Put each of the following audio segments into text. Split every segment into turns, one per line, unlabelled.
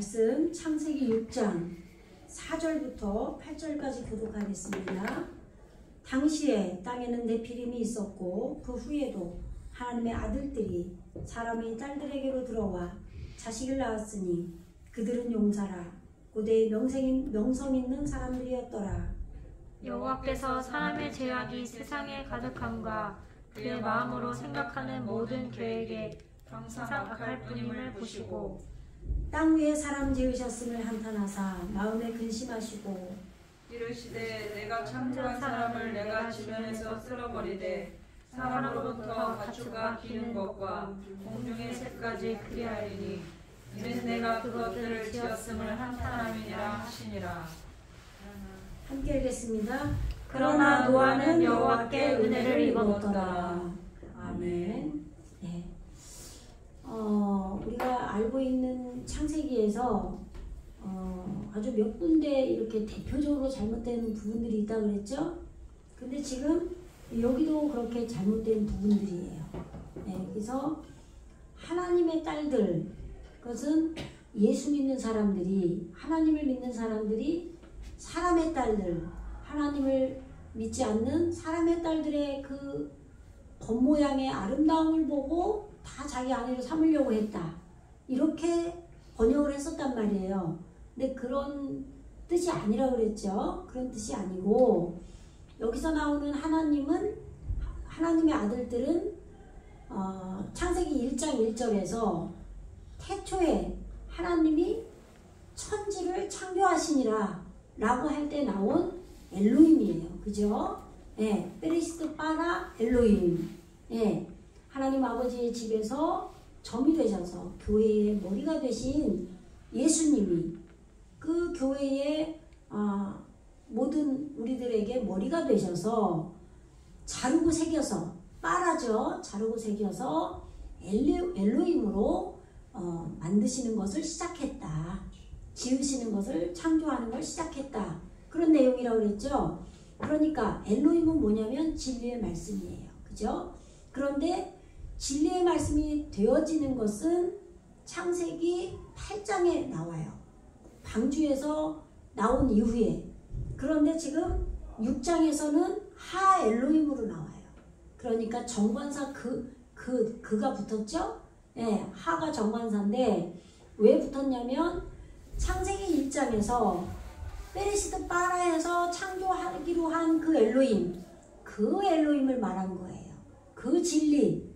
말씀 창세기 6장 4절부터 8절까지 교독하겠습니다. 당시에 땅에는 네피림이 있었고 그 후에도 하나님의 아들들이 사람의 딸들에게로 들어와 자식을 낳았으니 그들은 용사라 고대의 명성 있는 사람들이었더라.
여호와께서 사람의 죄악이 세상에 가득함과 그의 마음으로 생각하는 모든 계획에 항상 악할 뿐임을 보시고
땅 위에 사람 지으셨음을 한탄하사 마음에 근심하시고
이르시되 내가 창조한 사람을 내가 지면에서 쓸어버리되 사람으로부터 가축과 기는 것과 공중의 새까지 그리하리니 이는 내가 그것들을 지었음을 한탄함이니라 하시니라.
함께 읽겠습니다.
그러나 노아는 여호와께 은혜를 입었더라.
아멘. 네. 우리가 알고 있는 창세기에서 아주 몇 군데 이렇게 대표적으로 잘못된 부분들이 있다 그랬죠? 근데 지금 여기도 그렇게 잘못된 부분들이에요. 네, 그래서 하나님의 딸들, 그것은 예수 믿는 사람들이, 하나님을 믿는 사람들이 사람의 딸들, 하나님을 믿지 않는 사람의 딸들의 그 겉모양의 아름다움을 보고 다 자기 아내로 삼으려고 했다. 이렇게 번역을 했었단 말이에요. 근데 그런 뜻이 아니라고 그랬죠. 그런 뜻이 아니고 여기서 나오는 하나님은, 하나님의 아들들은 창세기 1장 1절에서 태초에 하나님이 천지를 창조하시니라 라고 할 때 나온 엘로힘이에요. 그죠? 예, 베레시트 바라 엘로힘. 예, 하나님 아버지의 집에서 점이 되셔서 교회의 머리가 되신 예수님이 그 교회의 모든 우리들에게 머리가 되셔서 자르고 새겨서, 빠라죠. 자르고 새겨서 엘로힘으로 만드시는 것을 시작했다. 지으시는 것을, 창조하는 걸 시작했다. 그런 내용이라고 그랬죠. 그러니까 엘로힘은 뭐냐면 진리의 말씀이에요. 그죠? 그런데 진리의 말씀이 되어지는 것은 창세기 8장에 나와요. 방주에서 나온 이후에. 그런데 지금 6장에서는 하 엘로힘으로 나와요. 그러니까 정관사 그가 붙었죠? 네, 하가 정관사인데 왜 붙었냐면 창세기 1장에서 베레시트 바라에서 창조하기로 한 그 엘로힘, 그 엘로힘을 말한 거예요. 그 진리,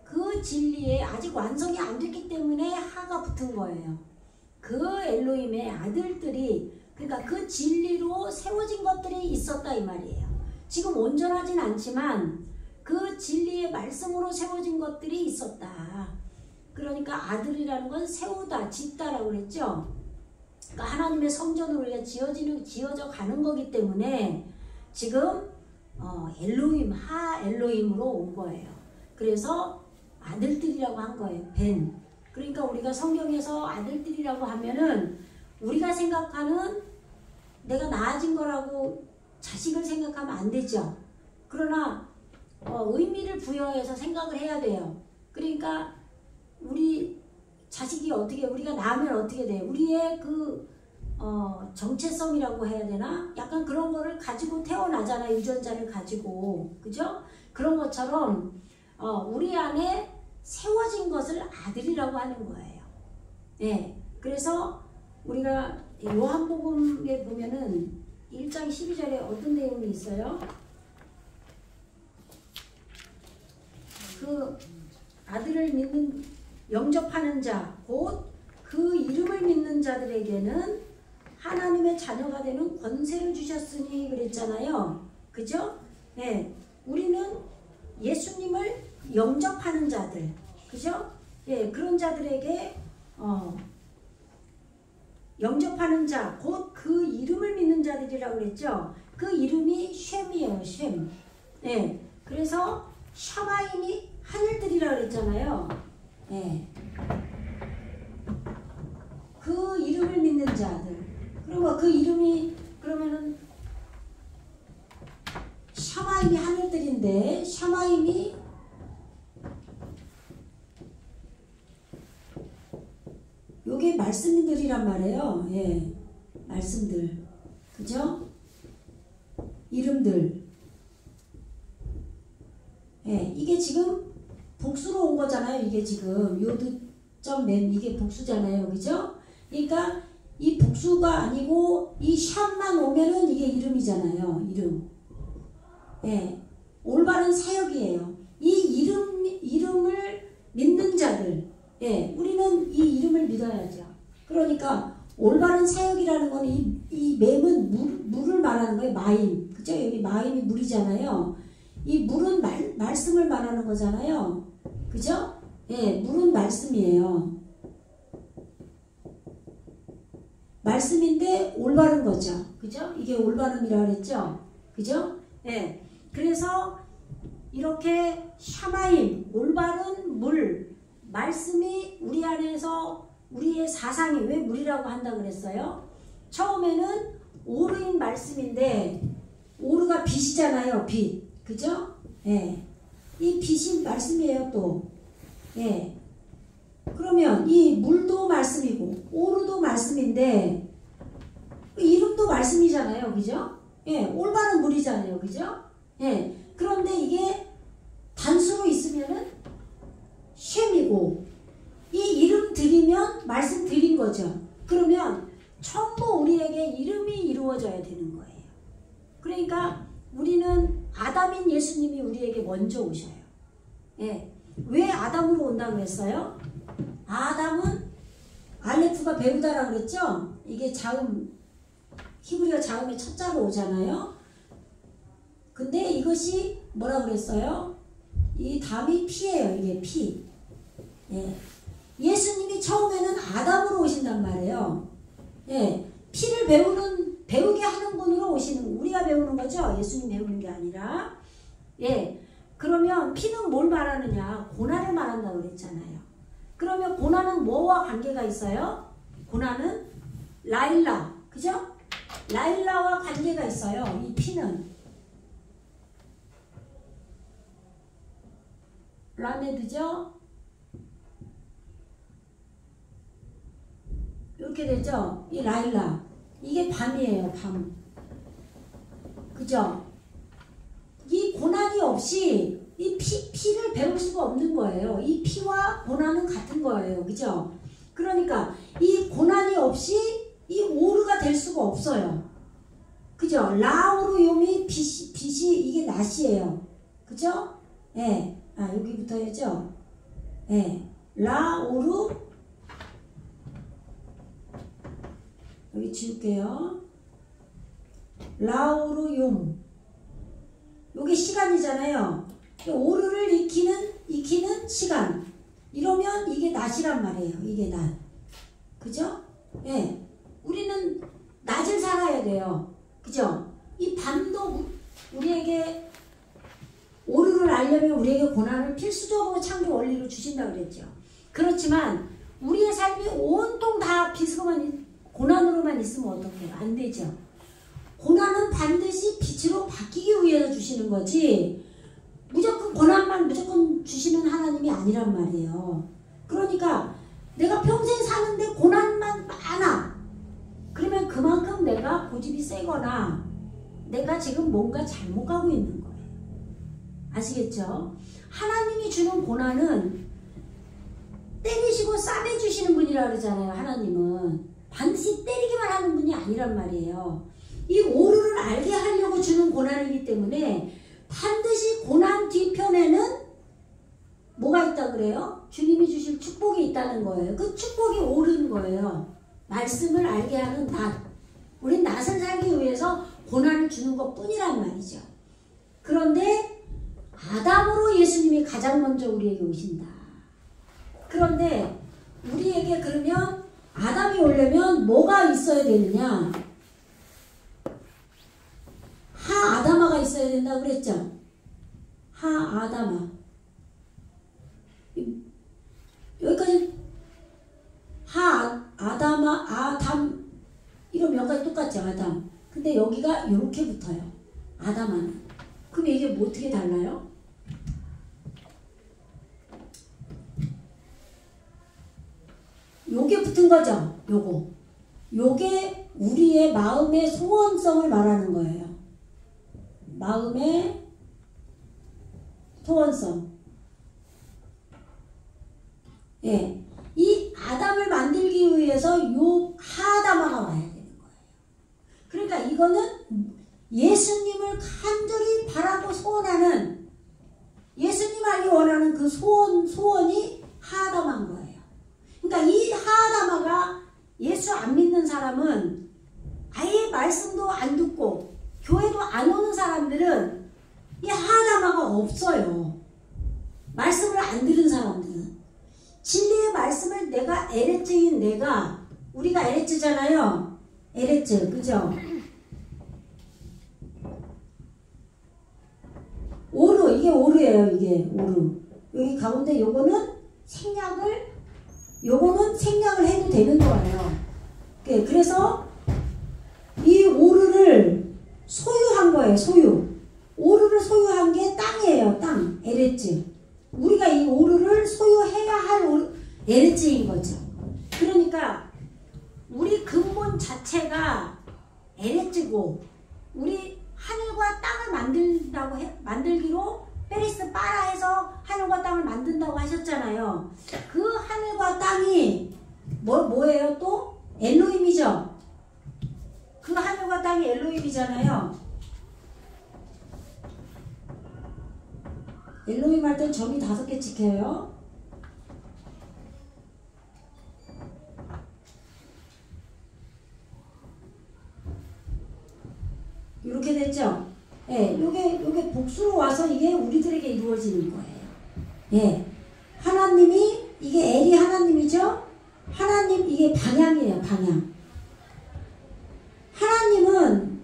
그 진리에 아직 완성이 안 됐기 때문에 하가 붙은 거예요. 그 엘로힘의 아들들이, 그러니까 그 진리로 세워진 것들이 있었다 이 말이에요. 지금 온전하진 않지만 그 진리의 말씀으로 세워진 것들이 있었다. 그러니까 아들이라는 건 세우다, 짓다라고 그랬죠. 그러니까 하나님의 성전으로 우리가 지어져 가는 거기 때문에 지금 엘로힘, 하 엘로힘으로 온 거예요. 그래서 아들들이라고 한 거예요. 벤. 그러니까 우리가 성경에서 아들들이라고 하면은 우리가 생각하는 내가 나아진 거라고 자식을 생각하면 안 되죠. 그러나 의미를 부여해서 생각을 해야 돼요. 그러니까 우리 자식이 어떻게, 우리가 낳으면 어떻게 돼? 우리의 그 정체성이라고 해야 되나? 약간 그런 거를 가지고 태어나잖아. 유전자를 가지고. 그죠? 그런 것처럼 우리 안에 세워진 것을 아들이라고 하는 거예요. 네. 그래서 우리가 요한복음에 보면은 1장 12절에 어떤 내용이 있어요? 그 아들을 믿는, 영접하는 자, 곧 그 이름을 믿는 자들에게는 하나님의 자녀가 되는 권세를 주셨으니 그랬잖아요. 그죠? 네. 우리는 예수님을 영접하는 자들, 그죠? 예, 그런 자들에게 영접하는 자, 곧 그 이름을 믿는 자들이라고 그랬죠. 그 이름이 쉔이에요. 쉔. 예, 그래서 샤마임이 하늘들이라고 그랬잖아요. 예, 그 이름을 믿는 자들. 그리고 그 이름이 그러면은 샤마임이 하늘들인데 샤마임이 요게 말씀들이란 말이에요. 예, 말씀들. 그죠? 이름들. 예, 이게 지금 복수로 온 거잖아요. 이게 지금 요드점 이게 복수잖아요. 그죠? 그러니까 이 복수가 아니고 이 샵만 오면은 이게 이름이잖아요. 이름. 예, 올바른 사역이에요. 이 이름을 믿는 자들. 예, 우리는 이 이름을 믿어야죠. 그러니까 올바른 사역이라는 거는 이 맹은 물을 말하는 거예요. 마임. 그죠? 여기 마임이 물이잖아요. 이 물은 말씀을 말하는 거잖아요. 그죠? 예, 물은 말씀이에요. 말씀인데 올바른 거죠. 그죠? 이게 올바름이라 그랬죠? 그죠? 예. 그래서 이렇게 샤마임, 올바른 물, 말씀이 우리 안에서 우리의 사상이 왜 물이라고 한다고 그랬어요? 처음에는 오르인 말씀인데 오르가 빛이잖아요. 빛. 그죠? 예. 이 빛이 말씀이에요, 또. 예. 그러면 이 물도 말씀이고 오르도 말씀인데 이름도 말씀이잖아요. 그죠? 예. 올바른 물이잖아요. 그죠? 예. 그런데 이게 단수로 있으면은 쉔이고 이 이름 드리면 말씀 드린 거죠. 그러면 전부 우리에게 이름이 이루어져야 되는 거예요. 그러니까 우리는 아담인 예수님이 우리에게 먼저 오셔요. 예. 왜 아담으로 온다고 했어요? 아담은 알레프가 배우다라고 그랬죠? 이게 자음, 히브리어 자음의 첫자로 오잖아요. 근데 이것이 뭐라고 그랬어요? 이 담이 피예요. 이게 피. 예. 예수님이 처음에는 아담으로 오신단 말이에요. 예. 피를 배우게 하는 분으로 오시는, 우리가 배우는 거죠. 예수님 배우는 게 아니라. 예. 그러면 피는 뭘 말하느냐? 고난을 말한다고 그랬잖아요. 그러면 고난은 뭐와 관계가 있어요? 고난은 라일라. 그죠? 라일라와 관계가 있어요. 이 피는. 라메드죠? 이렇게 되죠? 이 라일라. 이게 밤이에요. 밤. 그죠? 이 고난이 없이 이 피를 배울 수가 없는 거예요. 이 피와 고난은 같은 거예요. 그죠? 그러니까 이 고난이 없이 이 오르가 될 수가 없어요. 그죠? 라오르요미 빛이 이게 낮이에요. 그죠? 예. 아, 여기부터 해야죠? 예. 라오르 여기 지울게요. 라오르용 요게 시간이잖아요. 오르를 익히는 시간. 이러면 이게 낮이란 말이에요. 이게 낮. 그죠? 예. 우리는 낮을 살아야 돼요. 그죠? 이 밤도 우리에게 오르를 알려면 우리에게 고난을 필수적으로 창조 원리로 주신다고 그랬죠. 그렇지만 우리의 삶이 온통 다 고난으로만 있으면 어떡해요? 안 되죠. 고난은 반드시 빛으로 바뀌기 위해서 주시는 거지 무조건 고난만 무조건 주시는 하나님이 아니란 말이에요. 그러니까 내가 평생 사는데 고난만 많아. 그러면 그만큼 내가 고집이 세거나 내가 지금 뭔가 잘못 가고 있는 거예요. 아시겠죠? 하나님이 주는 고난은 때리시고 싸매주시는 분이라 그러잖아요. 하나님은 반드시 때리기만 하는 분이 아니란 말이에요. 이 오르를 알게 하려고 주는 고난이기 때문에 반드시 고난 뒤편에는 뭐가 있다 그래요? 주님이 주실 축복이 있다는 거예요. 그 축복이 오른 거예요. 말씀을 알게 하는 낫. 우린 낫을 살기 위해서 고난을 주는 것 뿐이란 말이죠. 그런데 아담으로 예수님이 가장 먼저 우리에게 오신다. 그런데 우리에게 그러면 아담이 오려면 뭐가 있어야 되느냐? 하아다마가 있어야 된다고 그랬죠? 하아다마. 여기까지 하아다마, 아담 이러면 여기까지 똑같죠? 아담. 근데 여기가 이렇게 붙어요. 아담하는. 그럼 이게 뭐 어떻게 달라요? 요게 붙은 거죠. 요게 우리의 마음의 소원성을 말하는 거예요. 마음의 소원성. 예. 이 아담을 만들기 위해서 요 하아다마가 와야 되는 거예요. 그러니까 이거는 예수님을 간절히 바라고 소원하는, 예수님 알기 원하는 그 소원이 하아다마인 거예요. 그러니까 이 하아다마가 예수 안 믿는 사람은, 아예 말씀도 안 듣고 교회도 안 오는 사람들은 이 하아다마가 없어요. 말씀을 안 들은 사람들은. 진리의 말씀을 내가 에레츠인 내가, 우리가 에레츠잖아요. 에레츠, 그죠? 오르, 이게 오르예요. 이게 오르. 여기 가운데 요거는 생략을 해도 되는 거예요. 그래서 이 오르를 소유한 거예요. 오르를 소유한 게 땅이에요. 땅, 에레츠. 우리가 이 오르를 소유해야 할 에레츠인 거죠. 그러니까 우리 근본 자체가 에레츠고, 우리 하늘과 땅을 만들기로 페리스 빠라해서 하늘과 땅을 만든다고 하셨잖아요. 그 하늘과 땅이 뭐예요? 또 엘로힘이죠. 그 하늘과 땅이 엘로힘이잖아요. 엘로힘 할 땐 점이 5개 찍혀요. 이렇게 됐죠? 예, 요게 복수로 와서 이게 우리들에게 이루어지는 거예요. 예. 하나님이, 이게 엘이 하나님이죠? 하나님, 이게 방향이에요, 방향. 하나님은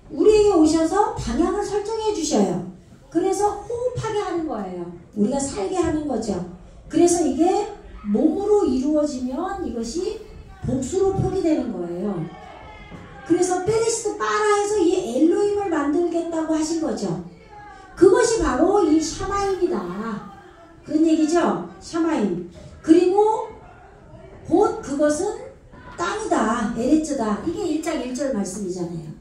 우리에게 오셔서 방향을 설정해 주셔요. 그래서 호흡하게 하는 거예요. 우리가 살게 하는 거죠. 그래서 이게 몸으로 이루어지면 이것이 복수로 표기되는 거예요. 그래서 페리스 빠라에서 이 엘로힘을 만들겠다고 하신 거죠. 그것이 바로 이 샤마임이다. 그런 얘기죠. 샤마임. 그리고 곧 그것은 땅이다. 에레츠다. 이게 1장 1절 말씀이잖아요.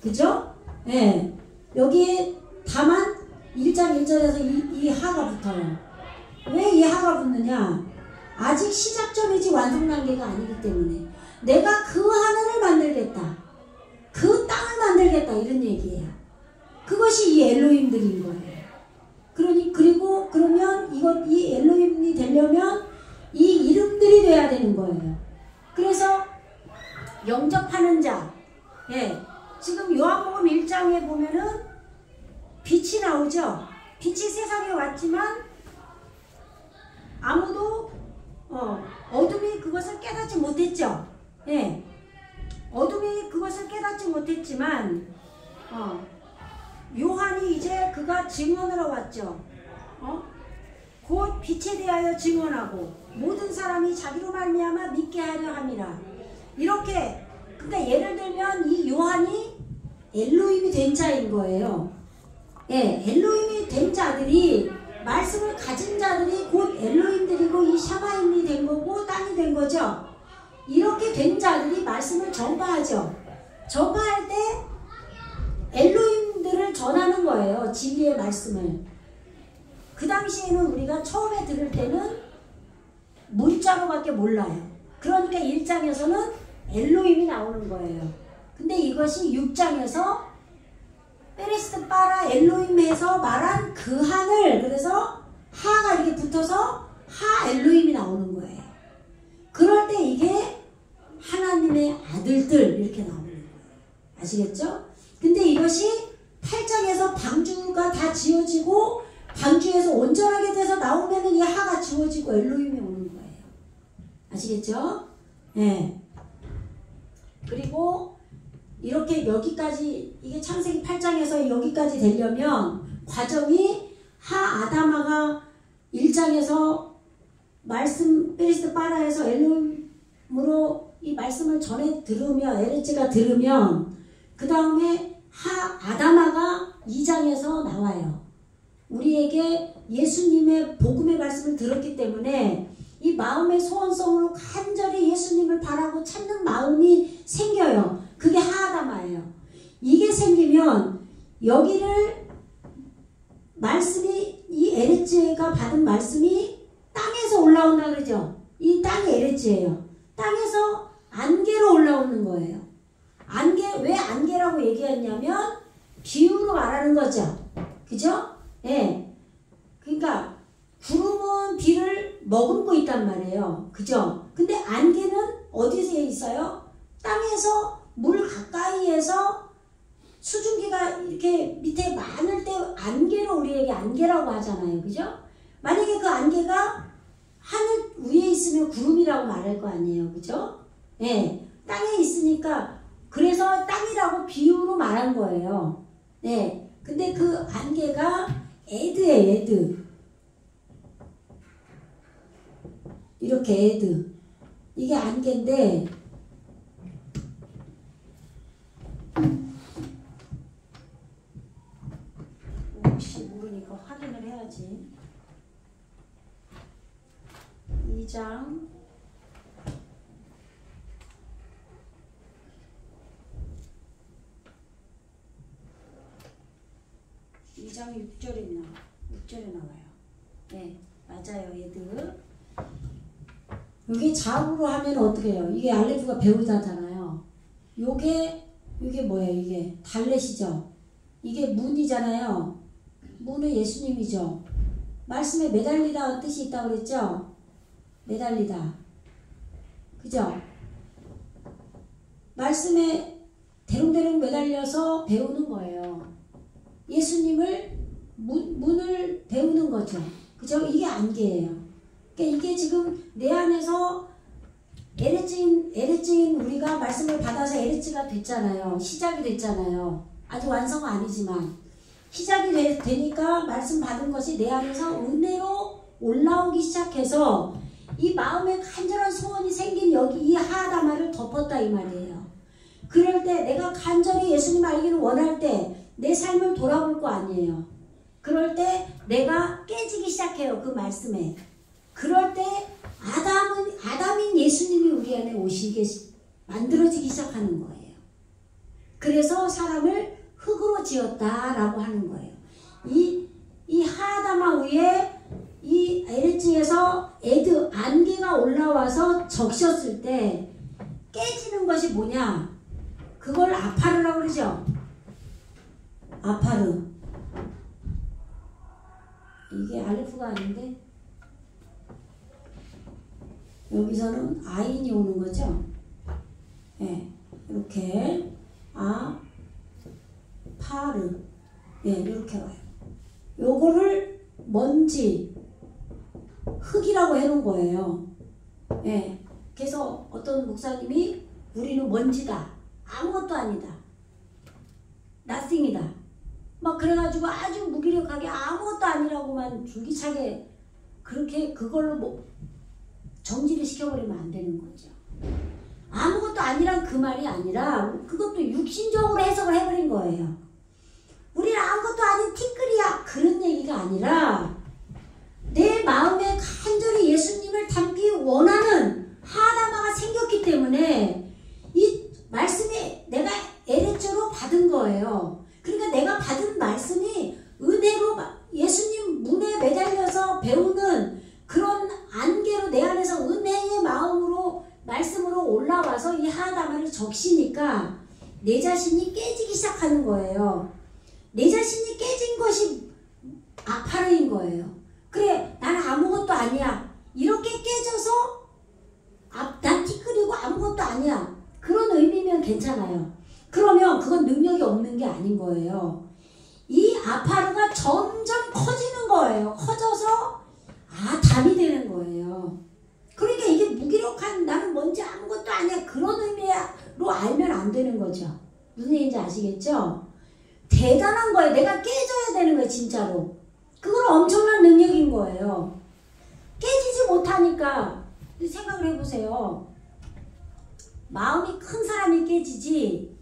그죠? 예. 네. 여기에 다만 1장 1절에서 이 하가 붙어요. 왜 이 하가 붙느냐? 아직 시작점이지 완성 단계가 아니기 때문에 내가 그 하늘을 만들겠다, 그 땅을 만들겠다, 이런 얘기예요. 그것이 이 엘로힘들인 거예요. 그러면 이 엘로힘이 되려면 이 이름들이 돼야 되는 거예요. 그래서 영접하는 자, 예, 지금 요한복음 1장에 보면은 빛이 나오죠. 빛이 세상에 왔지만 아무도 어둠이 그것을 깨닫지 못했죠. 예, 어둠이 그것을 깨닫지 못했지만 요한이 이제 그가 증언하러 왔죠. 곧 빛에 대하여 증언하고 모든 사람이 자기로 말미암아 믿게 하려 함이라. 이렇게, 그러니까 예를 들면 이 요한이 엘로힘이 된 자인 거예요. 예, 엘로힘이 된 자들이, 말씀을 가진 자들이 곧 엘로힘들이고 이 샤마임이 된 거고 땅이 된 거죠. 이렇게 된 자들이 말씀을 전파하죠. 전파할 때 엘로힘들을 전하는 거예요. 진리의 말씀을. 그 당시에는 우리가 처음에 들을 때는 문자로밖에 몰라요. 그러니까 1장에서는 엘로힘이 나오는 거예요. 근데 이것이 6장에서 페리스 빠라 엘로힘에서 말한 그 하늘, 그래서 하가 이렇게 붙어서 하 엘로힘이 나오는 거예요. 그럴 때 이게 하나님의 아들들 이렇게 나오는 거예요. 아시겠죠? 근데 이것이 8장에서 방주가 다 지어지고 방주에서 온전하게 돼서 나오면은 이 하가 지워지고 엘로힘이 오는 거예요. 아시겠죠? 네. 그리고 이렇게 여기까지, 이게 창세기 8장에서 여기까지 되려면 과정이 하 아다마가 1장에서 말씀 페리스 빠라에서 엘로힘으로 이 말씀을 전해 들으면, 에레츠가 들으면 그 다음에 하 아다마가 2장에서 나와요. 우리에게 예수님의 복음의 말씀을 들었기 때문에 이 마음의 소원성으로 간절히 예수님을 바라고 찾는 마음이 생겨요. 그게 하아다마예요. 이게 생기면 여기를 말씀이 이 에레츠가 받은 말씀이 땅에서 올라온다 그러죠. 이 땅이 에레츠예요. 땅에서 안개로 올라오는 거예요. 안개, 왜 안개라고 얘기했냐면 비유로 말하는 거죠. 그죠? 예. 그러니까 구름은 비를 머금고 있단 말이에요. 그죠? 근데 안개는 어디서 있어요? 땅에서 물 가까이에서 수증기가 이렇게 밑에 많을 때 안개를 우리에게 안개라고 하잖아요. 그죠? 만약에 그 안개가 하늘 위에 있으면 구름이라고 말할 거 아니에요. 그죠? 예. 땅에 있으니까 그래서 땅이라고 비유로 말한 거예요. 네. 근데 그 안개가 에드예요, 에드. 이렇게 에드. 이게 안개인데, 혹시 모르니까 확인을 해야지. 2장 6절에 나와요. 네, 맞아요, 얘들. 여기 자우로 하면 어떻게 해요? 이게 알레프가 배우자잖아요. 이게 뭐예요? 이게 달렛이죠. 이게 문이잖아요. 문은 예수님이죠. 말씀에 매달리다 뜻이 있다고 그랬죠? 매달리다. 그죠? 말씀에 대롱대롱 매달려서 배우는 거예요. 예수님을 문을 배우는 거죠. 그죠? 이게 안개예요. 그러니까 이게 지금 내 안에서 에레츠인 우리가 말씀을 받아서 에레츠가 됐잖아요. 시작이 됐잖아요. 아직 완성은 아니지만 시작이 되니까 말씀 받은 것이 내 안에서 은혜로 올라오기 시작해서 이 마음에 간절한 소원이 생긴 여기 이 하아다마를 덮었다 이 말이에요. 그럴 때 내가 간절히 예수님 알기를 원할 때 내 삶을 돌아볼 거 아니에요. 그럴 때 내가 깨지기 시작해요. 그 말씀에. 그럴 때 아담인 예수님이 우리 안에 오시게 만들어지기 시작하는 거예요. 그래서 사람을 흙으로 지었다라고 하는 거예요. 이 하아다마 위에 이 에레츠에서 에드 안개가 올라와서 적셨을 때 깨지는 것이 뭐냐? 그걸 아파르라고 그러죠. 아파르. 이게 알레프가 아닌데 여기서는 아인이 오는 거죠. 예, 네, 이렇게 파르. 예, 네, 이렇게 와요. 요거를 먼지, 흙이라고 해놓은 거예요. 예, 네, 그래서 어떤 목사님이 우리는 먼지다. 아무것도 아니다. nothing이다. 막 그래가지고 아주 무기력하게 아무것도 아니라고만 줄기차게 그렇게 그걸로 뭐 정지를 시켜버리면 안 되는 거죠. 아무것도 아니란 그 말이 아니라 그것도 육신적으로 해석을 해버린 거예요. 우리는 아무것도 아닌 티끌이야 그런 얘기가 아니라 내 마음에 간절히 예수님을 담기 원하는 하아다마가 생겼기 때문에 이 말씀이 내가 에레츠로 받은 거예요. 그러니까 내가 받은 말씀이 은혜로 예수님 문에 매달려서 배우는 그런 안개로 내 안에서 은혜의 마음으로 말씀으로 올라와서 이 하아다마를 적시니까 내 자신이 깨지기 시작하는 거예요. 내 자신이 깨진 것이 아파르인 거예요. 그래 나는 아무것도 아니야. 이렇게 깨져서 난 티끌이고 아무것도 아니야. 그런 의미면 괜찮아요. 그러면 그건 능력이 없는 게 아닌 거예요. 이 아파르가 점점 커지는 거예요. 커져서 담이 되는 거예요. 그러니까 이게 무기력한 나는 뭔지 아무것도 아니야 그런 의미로 알면 안 되는 거죠. 무슨 얘기인지 아시겠죠? 대단한 거예요. 내가 깨져야 되는 거예요. 진짜로. 그건 엄청난 능력인 거예요. 깨지지 못하니까 생각을 해보세요. 마음이 큰 사람이 깨지지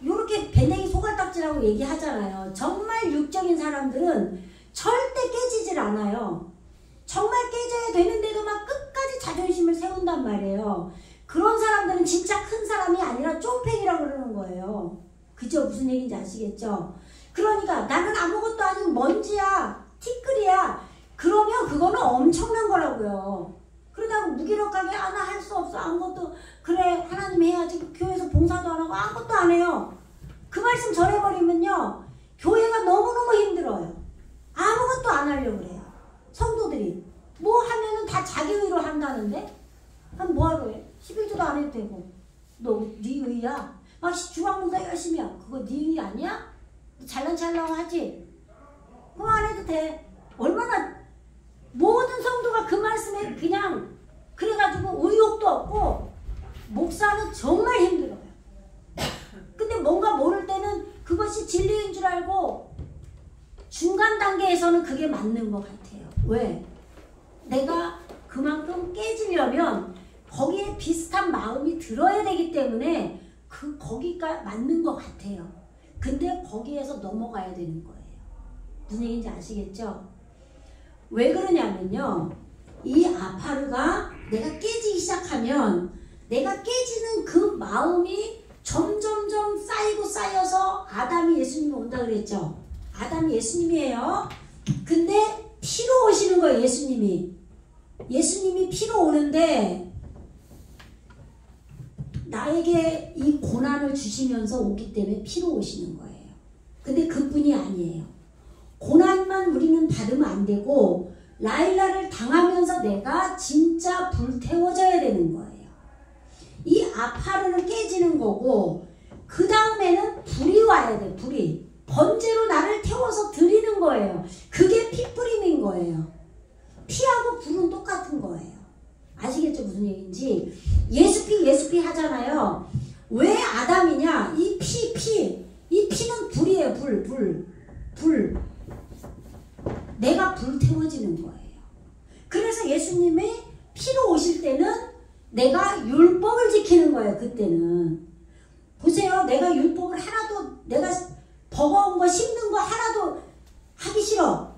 요렇게 배내기 소갈딱지라고 얘기하잖아요. 정말 육적인 사람들은 절대 깨지질 않아요. 정말 깨져야 되는데도 막 자존심을 세운단 말이에요. 그런 사람들은 진짜 큰 사람이 아니라 쫌팽이라고 그러는 거예요. 그죠? 무슨 얘기인지 아시겠죠? 그러니까 나는 아무것도 아닌 먼지야, 티끌이야. 그러면 그거는 엄청난 거라고요. 그러다가 무기력하게 나 할 수 없어. 아무것도 그래 하나님 해야지. 교회에서 봉사도 안 하고 아무것도 안 해요. 그 말씀 전해버리면요. 교회가 너무너무 힘들어요. 아무것도 안 하려고 그래요. 성도들이. 뭐 하면은 다 자기 의로 한다는데? 그럼 뭐하러 해? 11조도 안 해도 되고. 너 네 의야? 막 주방봉사 열심히 해. 그거 네 의 아니야? 잘난 체 하려고 하지? 그거 안 해도 돼. 얼마나 모든 성도가 그 말씀에 그냥 그래가지고 의욕도 없고 목사는 정말 힘들어요. 근데 뭔가 모를 때는 그것이 진리인 줄 알고 중간 단계에서는 그게 맞는 것 같아요. 왜? 내가 그만큼 깨지려면 거기에 비슷한 마음이 들어야 되기 때문에 거기가 맞는 것 같아요. 근데 거기에서 넘어가야 되는 거예요. 무슨 얘기인지 아시겠죠? 왜 그러냐면요. 이 아파르가 내가 깨지기 시작하면 내가 깨지는 그 마음이 점점점 쌓이고 쌓여서 아담이 예수님이 온다 그랬죠. 아담이 예수님이에요. 근데 피로 오시는 거예요. 예수님이 피로 오는데 나에게 이 고난을 주시면서 오기 때문에 피로 오시는 거예요. 근데 그뿐이 아니에요. 고난만 우리는 받으면 안 되고 라일라를 당하면서 내가 진짜 불태워져야 되는 거예요. 이 아파르는 깨지는 거고 그 다음에는 불이 와야 돼. 불이. 번제로 나를 태워서 드리는 거예요. 그게 피뿌림인 거예요. 피하고 불은 똑같은 거예요. 아시겠죠? 무슨 얘기인지. 예수피 하잖아요. 왜 아담이냐? 이 피는 불이에요. 불. 내가 불태워지는 거예요. 그래서 예수님이 피로 오실 때는 내가 율법을 지키는 거예요. 그때는. 보세요. 내가 율법을 하나도 내가 버거운 거 씹는 거 하나도 하기 싫어.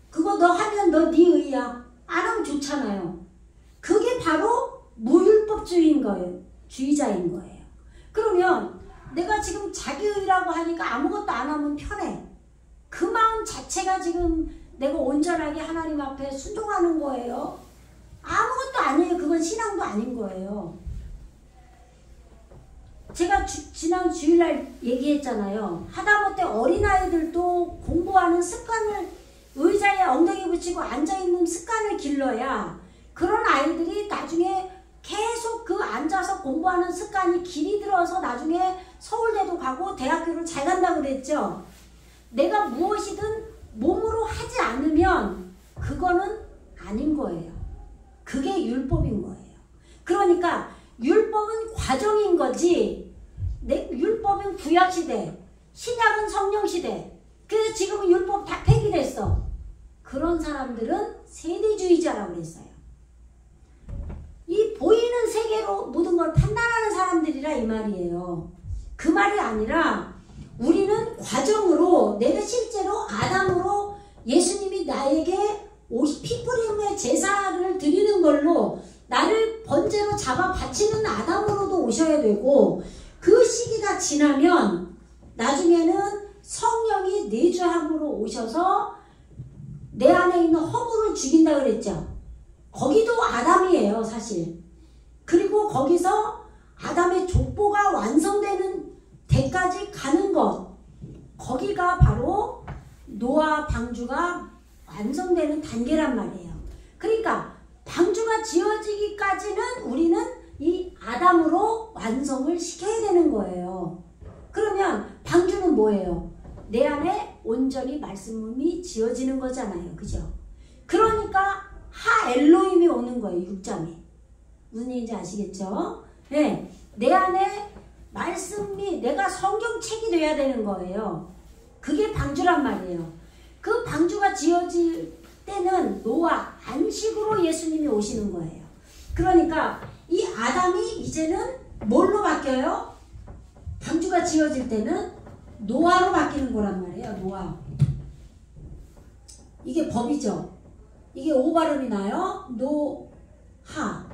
그거 너 하면 너 네 의야. 안 하면 좋잖아요. 그게 바로 무율법주의인 거예요. 주의자인 거예요. 그러면 내가 지금 자기의라고 하니까 아무것도 안 하면 편해. 그 마음 자체가 지금 내가 온전하게 하나님 앞에 순종하는 거예요. 아무것도 아니에요. 그건 신앙도 아닌 거예요. 제가 지난 주일날 얘기했잖아요. 하다못해 어린아이들도 공부하는 습관을 의자에 엉덩이 붙이고 앉아있는 습관을 길러야 그런 아이들이 나중에 계속 그 앉아서 공부하는 습관이 길이 들어서 나중에 서울대도 가고 대학교를 잘 간다고 그랬죠. 내가 무엇이든 몸으로 하지 않으면 그거는 아닌 거예요. 그게 율법인 거예요. 그러니까 율법은 과정인 거지. 율법은 구약시대, 신약은 성령시대. 그래서 지금은 율법 다 폐기됐어. 그런 사람들은 세대주의자라고 그랬어요. 이 보이는 세계로 모든 걸 판단하는 사람들이라 이 말이에요. 그 말이 아니라 우리는 과정으로 내가 실제로 아담으로 예수님이 나에게 피뿌림의 제사를 드리는 걸로 나를 번제로 잡아 바치는 아담으로도 오셔야 되고 그 시기가 지나면 나중에는 성령이 내주함으로 오셔서 내 안에 있는 허물을 죽인다 그랬죠. 거기도 아담이에요 사실. 그리고 거기서 아담의 족보가 완성되는 데까지 가는 것, 거기가 바로 노아 방주가 완성되는 단계란 말이에요. 그러니까 방주가 지어지기까지는 우리는 이 아담으로 완성을 시켜야 되는 거예요. 그러면 방주는 뭐예요? 내 안에 온전히 말씀이 지어지는 거잖아요. 그죠? 그러니까 하 엘로힘이 오는 거예요. 6장에. 무슨 얘기인지 아시겠죠? 네, 내 안에 말씀이 내가 성경책이 돼야 되는 거예요. 그게 방주란 말이에요. 그 방주가 지어질 때는 노아 안식으로 예수님이 오시는 거예요. 그러니까 이 아담이 이제는 뭘로 바뀌어요? 방주가 지어질 때는 노아로 바뀌는 거란 말이에요. 노아. 이게 법이죠. 이게 오 발음이 나요. 노하.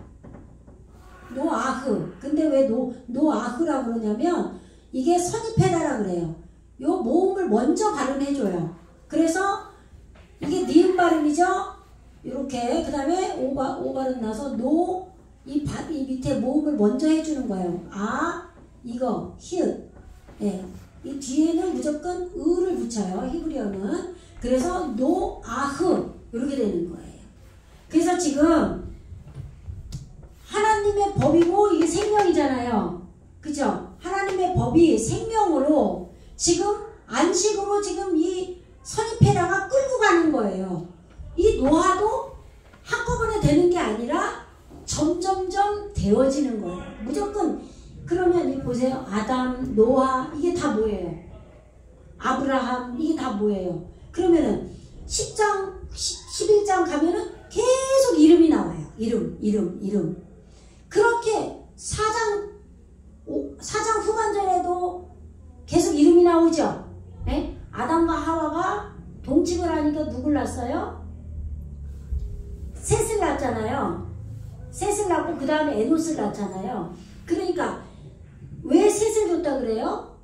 노아흐. 근데 왜 노아흐라고 그러냐면 이게 선입해다라 그래요. 요 모음을 먼저 발음해줘요. 그래서 이게 니은 발음이죠? 이렇게. 그 다음에 오 발음 나서 이 밑에 모음을 먼저 해주는 거예요. 아, 이거, 히읗. 예. 이 뒤에는 무조건 으를 붙여요. 히브리어는. 그래서 노아흐. 이렇게 되는 거예요. 그래서 지금 하나님의 법이고 이게 생명이잖아요. 그죠? 하나님의 법이 생명으로 지금 안식으로 지금 이 선입회다가 끌고 가는 거예요. 이 노아도 한꺼번에 되는 게 아니라 점점점 되어지는 거예요. 무조건. 그러면 이 보세요. 아담, 노아 이게 다 뭐예요? 아브라함 이게 다 뭐예요? 그러면은 10장, 11장 가면은 계속 이름이 나와요. 이름. 그렇게 4장 후반전에도 계속 이름이 나오죠. 네? 아담과 하와가 동침을 하니까 누굴 낳았어요? 셋을 낳았잖아요. 셋을 낳고 그 다음에 에노스를 낳았잖아요. 그러니까 왜 셋을 줬다 그래요?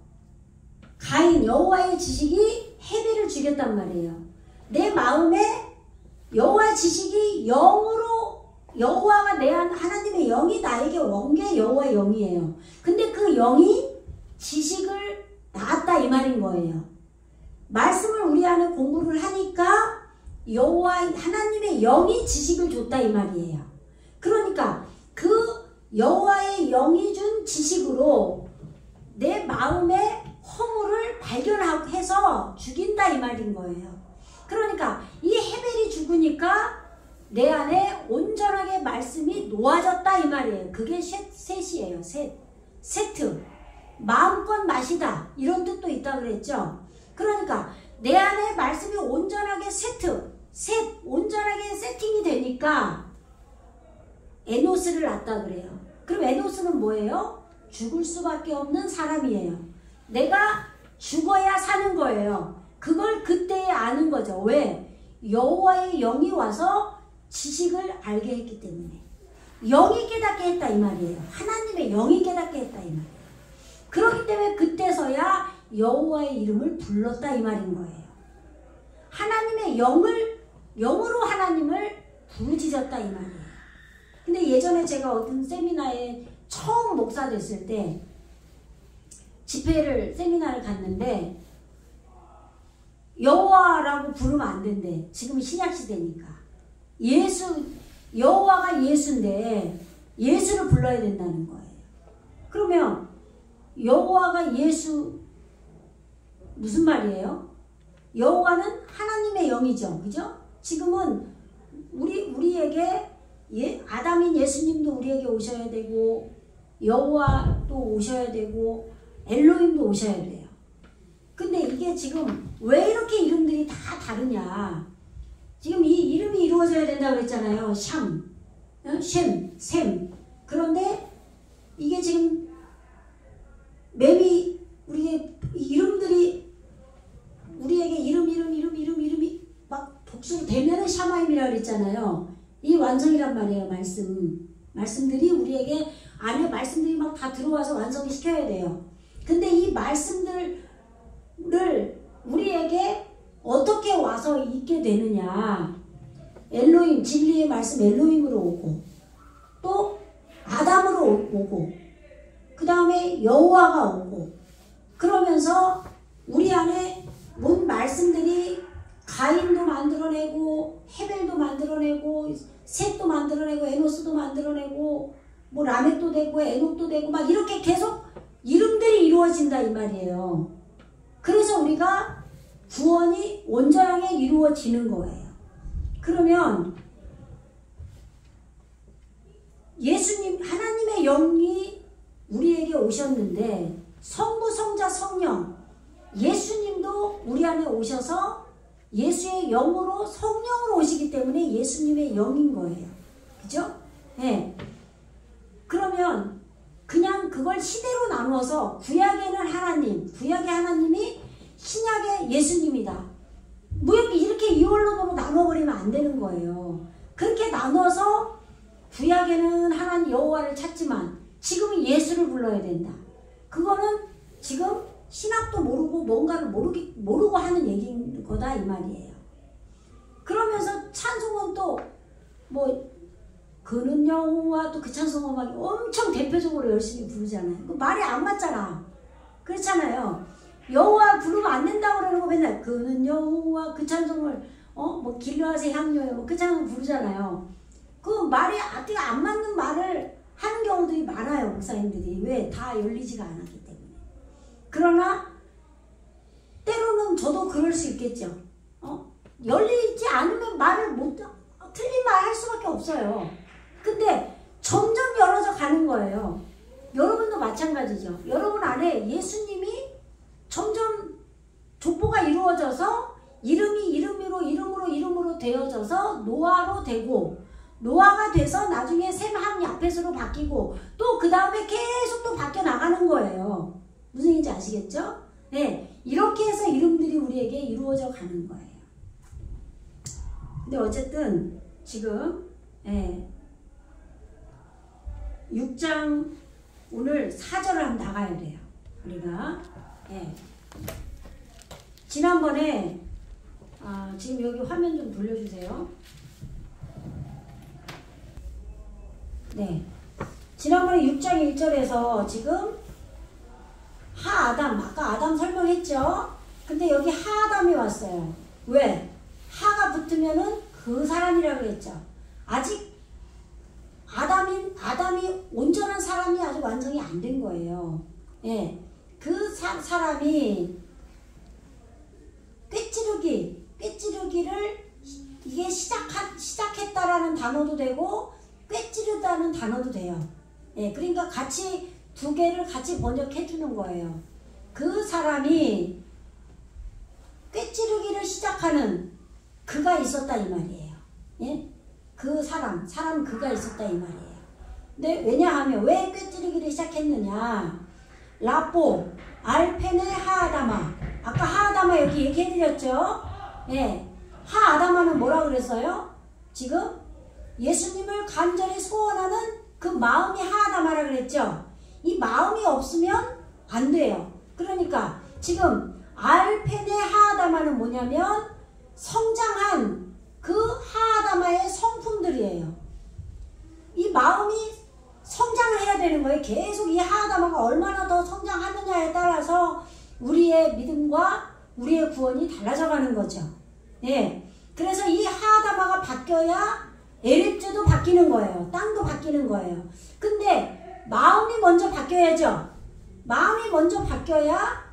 가인, 여호와의 지식이 헤벨을 죽였단 말이에요. 내 마음에 여호와의 지식이 영으로, 여호와가 하나님의 영이 나에게 온 게 여호와의 영이에요. 근데 그 영이 지식을 낳았다 이 말인 거예요. 말씀을 우리 안에 공부를 하니까 여호와 하나님의 영이 지식을 줬다 이 말이에요. 그러니까 그 여호와의 영이 준 지식으로 내 마음의 허물을 발견해서 죽인다 이 말인 거예요. 그러니까 이 헤벨이 죽으니까 내 안에 온전하게 말씀이 놓아졌다 이 말이에요. 그게 셋이에요. 세트. 마음껏 마시다 이런 뜻도 있다 그랬죠. 그러니까 내 안에 말씀이 온전하게 온전하게 세팅이 되니까 에노스를 낳았다 그래요. 그럼 에노스는 뭐예요? 죽을 수밖에 없는 사람이에요. 내가 죽어야 사는 거예요. 그걸 그때에 아는 거죠. 왜? 여호와의 영이 와서 지식을 알게 했기 때문에. 영이 깨닫게 했다 이 말이에요. 하나님의 영이 깨닫게 했다 이 말이에요. 그렇기 때문에 그때서야 여호와의 이름을 불렀다 이 말인 거예요. 하나님의 영으로 하나님을 부르짖었다 이 말이에요. 근데 예전에 제가 어떤 세미나에 처음 목사 됐을 때 세미나를 갔는데 여호와라고 부르면 안 된대. 지금 신약시대니까. 여호와가 예수인데 예수를 불러야 된다는 거예요. 그러면 여호와가 예수 무슨 말이에요? 여호와는 하나님의 영이죠. 그죠? 지금은 우리에게 아담인 예수님도 우리에게 오셔야 되고 여호와도 오셔야 되고 엘로힘도 오셔야 돼요. 근데 이게 지금 왜 이렇게 이름들이 다 다르냐? 지금 이 이름이 이루어져야 된다고 그랬잖아요. 셈. 그런데 이게 지금 우리의 이름들이 우리에게 이름이 막 복수로 되면은 샤마임이라고 그랬잖아요. 이 완성이란 말이에요. 말씀들이 우리에게 안에 말씀들이 막 다 들어와서 완성을 시켜야 돼요. 근데 이 말씀들을 우리에게 어떻게 와서 있게 되느냐? 엘로힘, 진리의 말씀 엘로힘으로 오고 또 아담으로 오고 그 다음에 여호와가 오고 그러면서 우리 안에 온 말씀들이 가인도 만들어내고 헤벨도 만들어내고 셋도 만들어내고 에노스도 만들어내고 뭐 라멕도 되고 에녹도 되고 막 이렇게 계속 이름들이 이루어진다 이 말이에요. 그래서 우리가 구원이 온전하게 이루어지는 거예요. 그러면 예수님 하나님의 영이 우리에게 오셨는데 성부, 성자, 성령 예수님도 우리 안에 오셔서 예수의 영으로 성령으로 오시기 때문에 예수님의 영인 거예요. 그죠? 네. 그러면 그냥 그걸 시대로 나누어서 구약에는 하나님, 구약의 하나님이 신약의 예수님이다. 뭐 이렇게 이원론으로 나눠버리면 안 되는 거예요. 그렇게 나눠서 구약에는 하나님 여호와를 찾지만 지금은 예수를 불러야 된다. 그거는 지금 신학도 모르고 뭔가를 모르고 하는 얘기인 거다 이 말이에요. 그러면서 찬송은 또 뭐 그는 여호와 또 그 찬송 음악이 엄청 대표적으로 열심히 부르잖아요. 그 말이 안 맞잖아. 그렇잖아요. 여호와 부르면 안 된다고 그러는 거 맨날 그는 여호와 그 찬송을 뭐 길르앗의 향료에 뭐 그 찬송 부르잖아요. 그 말이 앞뒤가 안 맞는 말을 하는 경우들이 많아요. 목사님들이. 왜? 다 열리지가 않았기 때문에. 그러나 때로는 저도 그럴 수 있겠죠. 열리지 않으면 말을 틀린 말 할 수밖에 없어요. 근데 점점 열어져 가는 거예요. 여러분도 마찬가지죠. 여러분 안에 예수님이 점점 족보가 이루어져서 이름으로 되어져서 노아로 되고 노아가 돼서 나중에 셈, 함, 야펫으로 바뀌고 또 그 다음에 계속 또 바뀌어 나가는 거예요. 무슨 얘기인지 아시겠죠? 네, 이렇게 해서 이름들이 우리에게 이루어져 가는 거예요. 근데 어쨌든 지금 6장 오늘 4절을 한번 나가야 돼요. 우리가 지난번에 지금 여기 화면 좀 돌려주세요. 네, 지난번에 6장 1절에서 지금 하아담, 아까 아담 설명했죠? 근데 여기 하아담이 왔어요. 왜? 하가 붙으면은 그 사람이라고 그랬죠. 아직 아담이 온전한 사람이 아직 완성이 안 된 거예요. 예, 그 사람이 꿰찌르기를 이게 시작했다라는 단어도 되고 꿰찌르다는 단어도 돼요. 예, 그러니까 같이 두 개를 같이 번역해 주는 거예요. 그 사람이 꿰찌르기를 시작하는 그가 있었다 이 말이에요. 예? 그 사람 그가 있었다 이 말이에요. 근데 왜냐하면 왜 꿰찌르기를 시작했느냐? 라뽀, 알페네 하아다마. 아까 하아다마 여기 얘기해드렸죠? 예. 하아다마는 뭐라 그랬어요? 지금 예수님을 간절히 소원하는 그 마음이 하아다마라 그랬죠? 이 마음이 없으면 안 돼요. 그러니까 지금 알페네 하아다마는 뭐냐면 성장한 그 하아다마의 성품들이에요. 이 마음이 성장을 해야 되는 거예요. 계속 이 하아다마가 얼마나 더 성장하느냐에 따라서 우리의 믿음과 우리의 구원이 달라져 가는 거죠. 네. 그래서 이 하아다마가 바뀌어야 에립주도 바뀌는 거예요. 땅도 바뀌는 거예요. 근데 마음이 먼저 바뀌어야죠. 마음이 먼저 바뀌어야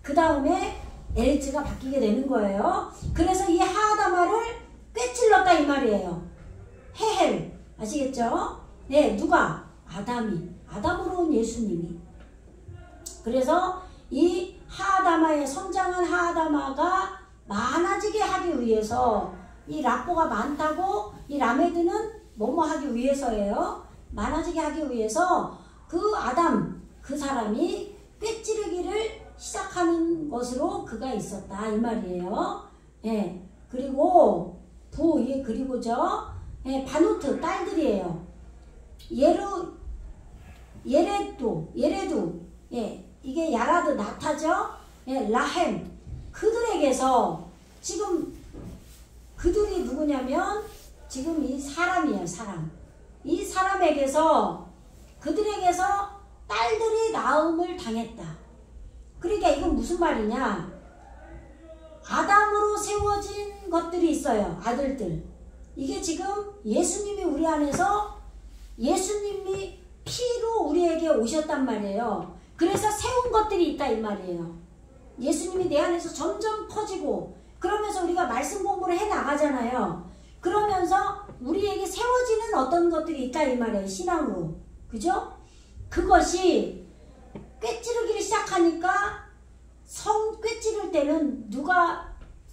그 다음에 에립주가 바뀌게 되는 거예요. 그래서 이 하아다마를 꿰찔렀다 이 말이에요. 헤헬 아시겠죠? 네, 누가? 아담으로 온 예수님이. 그래서 이 하아다마의 성장한 하아다마가 많아지게 하기 위해서 이 라뽀가 많다고 이 라메드는 뭐뭐 하기 위해서예요. 많아지게 하기 위해서 그 아담 그 사람이 꿰찌르기를 시작하는 것으로 그가 있었다 이 말이에요. 예. 그리고 이게 그리고죠. 예, 바누트 딸들이에요. 예레두 예, 이게 야라드 나타죠. 예, 라햄 그들에게서 지금 그들이 누구냐면 지금 이 사람이에요. 이 사람에게서 그들에게서 딸들이 낳음을 당했다. 그러니까 이건 무슨 말이냐? 아담으로 세워진 것들이 있어요. 아들들. 이게 지금 예수님이 우리 안에서 예수님이 피로 우리에게 오셨단 말이에요. 그래서 세운 것들이 있다 이 말이에요. 예수님이 내 안에서 점점 퍼지고 그러면서 우리가 말씀 공부를 해 나가잖아요. 그러면서 우리에게 세워지는 어떤 것들이 있다 이 말이에요. 신앙으로. 그죠? 그것이 꿰찌르기를 시작하니까 꿰찌를 때는 누가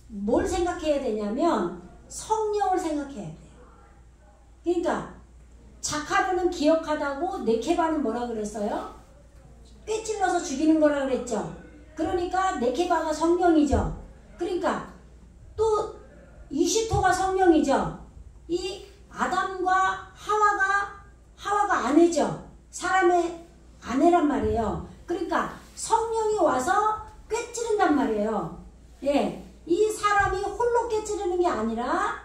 뭘 생각해야 되냐면 성령을 생각해야 돼요. 그러니까 자카르는 기억하다고 네케바는 뭐라 그랬어요? 꿰찔러서 죽이는 거라 그랬죠. 그러니까 네케바가 성령이죠. 그러니까 또 이시토가 성령이죠. 이 아담과 하와가 하와가 아내죠. 사람의 아내란 말이에요. 그러니까 성령이 와서 꿰찌른단 말이에요. 예, 이 사람이 홀로 꿰찌르는 게 아니라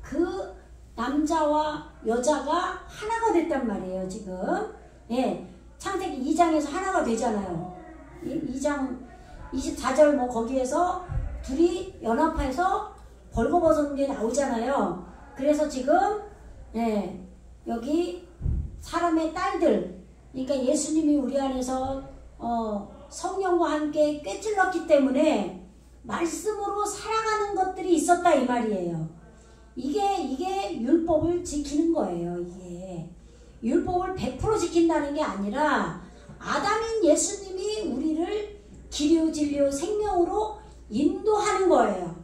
그 남자와 여자가 하나가 됐단 말이에요. 지금 예, 창세기 2장에서 하나가 되잖아요. 2장 24절 뭐 거기에서 둘이 연합해서 벌거벗은 게 나오잖아요. 그래서 지금 예, 여기 사람의 딸들, 그러니까 예수님이 우리 안에서 성령과 함께 꿰찔렀기 때문에 말씀으로 살아가는 것들이 있었다 이 말이에요. 이게 율법을 지키는 거예요. 이게 율법을 100% 지킨다는 게 아니라 아담인 예수님이 우리를 기류 진리요 생명으로 인도하는 거예요.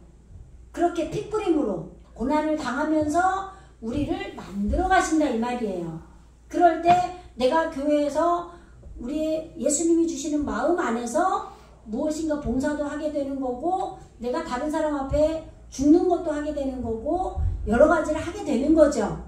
그렇게 핏부림으로 고난을 당하면서 우리를 만들어 가신다 이 말이에요. 그럴 때 내가 교회에서 우리 예수님이 주시는 마음 안에서 무엇인가 봉사도 하게 되는 거고, 내가 다른 사람 앞에 죽는 것도 하게 되는 거고, 여러 가지를 하게 되는 거죠.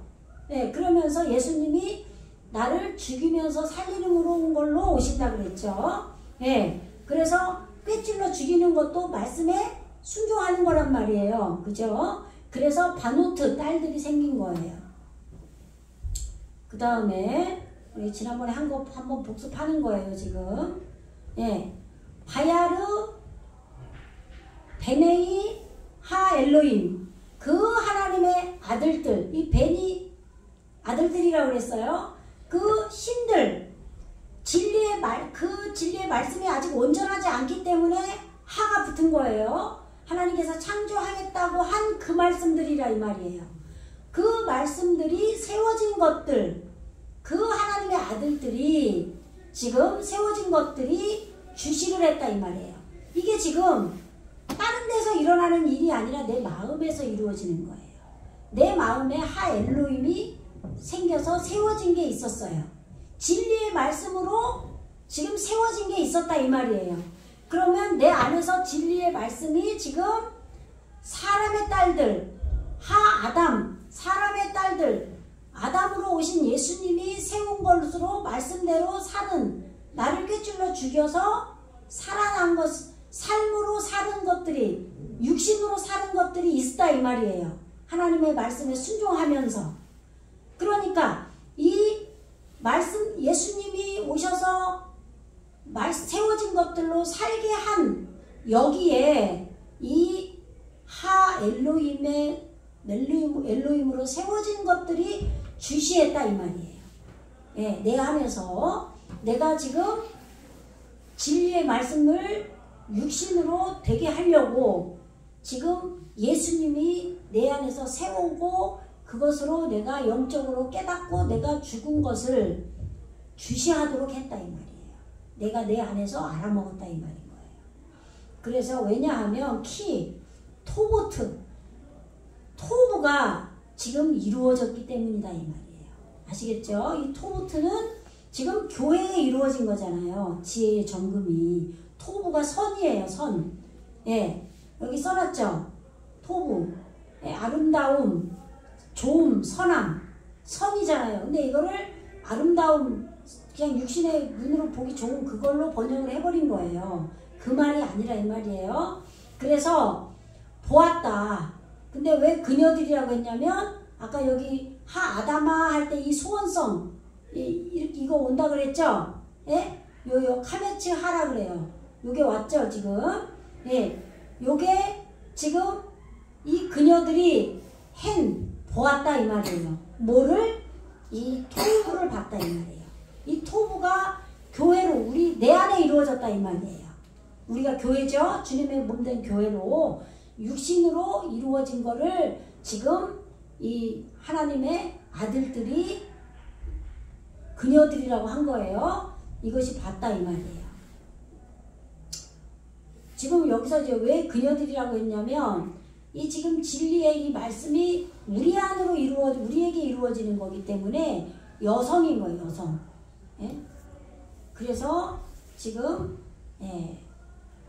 네, 그러면서 예수님이 나를 죽이면서 살리는으로 온 걸로 오신다 그랬죠. 네, 그래서 꿰찔러 죽이는 것도 말씀에 순종하는 거란 말이에요. 그죠? 그래서 바노트 딸들이 생긴 거예요. 그 다음에 우리 지난번에 한 거 한번 복습하는 거예요. 지금 예, 바야르 베네이 하 엘로임, 그 하나님의 아들들, 이 베니 아들들이라고 그랬어요. 그 신들, 진리의 그 진리의 말씀이 아직 온전하지 않기 때문에 하가 붙은 거예요. 하나님께서 창조하겠다고 한 그 말씀들이라 이 말이에요. 그 말씀들이 세워진 것들, 그 하나님의 아들들이 지금 세워진 것들이 주시를 했다 이 말이에요. 이게 지금 다른 데서 일어나는 일이 아니라 내 마음에서 이루어지는 거예요. 내 마음에 하 엘로힘이 생겨서 세워진 게 있었어요. 진리의 말씀으로 지금 세워진 게 있었다 이 말이에요. 그러면 내 안에서 진리의 말씀이 지금 사람의 딸들, 하 아담, 사람의 딸들, 아담으로 오신 예수님이 세운 것으로 말씀대로 사는, 나를 꿰찔러 죽여서 살아난 것, 삶으로 사는 것들이, 육신으로 사는 것들이 있다 이 말이에요. 하나님의 말씀에 순종하면서. 그러니까 이 말씀, 예수님이 오셔서 세워진 것들로 살게 한 여기에 이 하 엘로힘으로 세워진 것들이 주시했다 이 말이에요. 예, 내 안에서 내가 지금 진리의 말씀을 육신으로 되게 하려고 지금 예수님이 내 안에서 세우고 그것으로 내가 영적으로 깨닫고 내가 죽은 것을 주시하도록 했다 이 말이에요. 내가 내 안에서 알아먹었다 이 말인 거예요. 그래서 왜냐하면 토부가 지금 이루어졌기 때문이다 이 말이에요. 아시겠죠? 이 토부트는 지금 교회에 이루어진 거잖아요. 지혜의 정금이. 토부가 선이에요. 선. 예, 여기 써놨죠? 토부. 예, 아름다움, 좋음, 선함. 선이잖아요. 근데 이거를 아름다움, 그냥 육신의 눈으로 보기 좋은 그걸로 번역을 해버린 거예요. 그 말이 아니라 이 말이에요. 그래서 보았다. 근데 왜 그녀들이라고 했냐면 아까 여기 하 아담아 할 때 이 소원성 이렇게 이거 온다 그랬죠? 예? 요 카메츠 하라 그래요. 요게 왔죠 지금? 예. 요게 지금 이 그녀들이 보았다 이 말이에요. 뭐를? 이 토부를 봤다 이 말이에요. 이 토부가 교회로 내 안에 이루어졌다 이 말이에요. 우리가 교회죠. 주님의 몸된 교회로 육신으로 이루어진 거를 지금 이 하나님의 아들들이 그녀들이라고 한 거예요. 이것이 봤다 이 말이에요. 지금 여기서 이제 왜 그녀들이라고 했냐면 이 지금 진리의 이 말씀이 우리 안으로 우리에게 이루어지는 거기 때문에 여성인 거예요. 여성. 예? 그래서 지금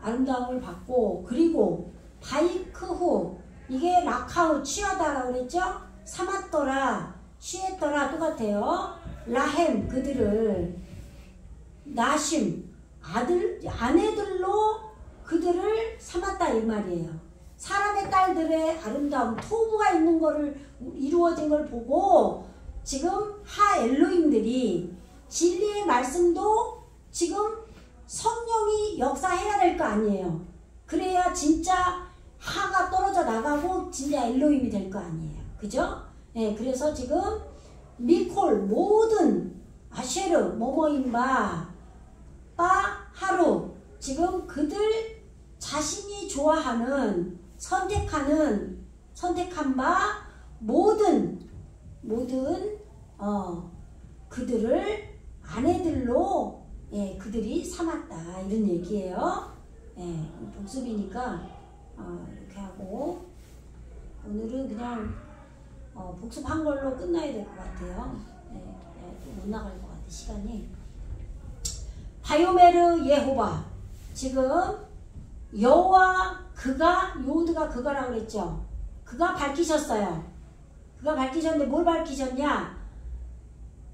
아름다움을 받고, 그리고 바이크후, 이게 라카우 취하다라고 그랬죠? 삼았더라, 취했더라 똑같아요. 라햄 그들을 나심 아내들로 그들을 삼았다 이 말이에요. 사람의 딸들의 아름다움 토부가 있는 거를 이루어진 걸 보고 지금 하 엘로힘들이 진리의 말씀도 지금 성령이 역사해야 될 거 아니에요. 그래야 진짜 하가 떨어져 나가고 진짜 엘로힘이 될 거 아니에요. 그죠? 네, 그래서 지금 미콜 모든 아쉐르 모모임바 바 하루 지금 그들 자신이 좋아하는 선택한 바 모든 그들을 아내들로 그들이 삼았다 이런 얘기예요. 복습이니까 이렇게 하고 오늘은 그냥 복습한 걸로 끝나야 될 것 같아요. 못 나갈 것 같아 시간이. 바요메르 예호바 지금 여호와 요드가 그거라고 그랬죠. 그가 밝히셨어요. 그가 밝히셨는데 뭘 밝히셨냐?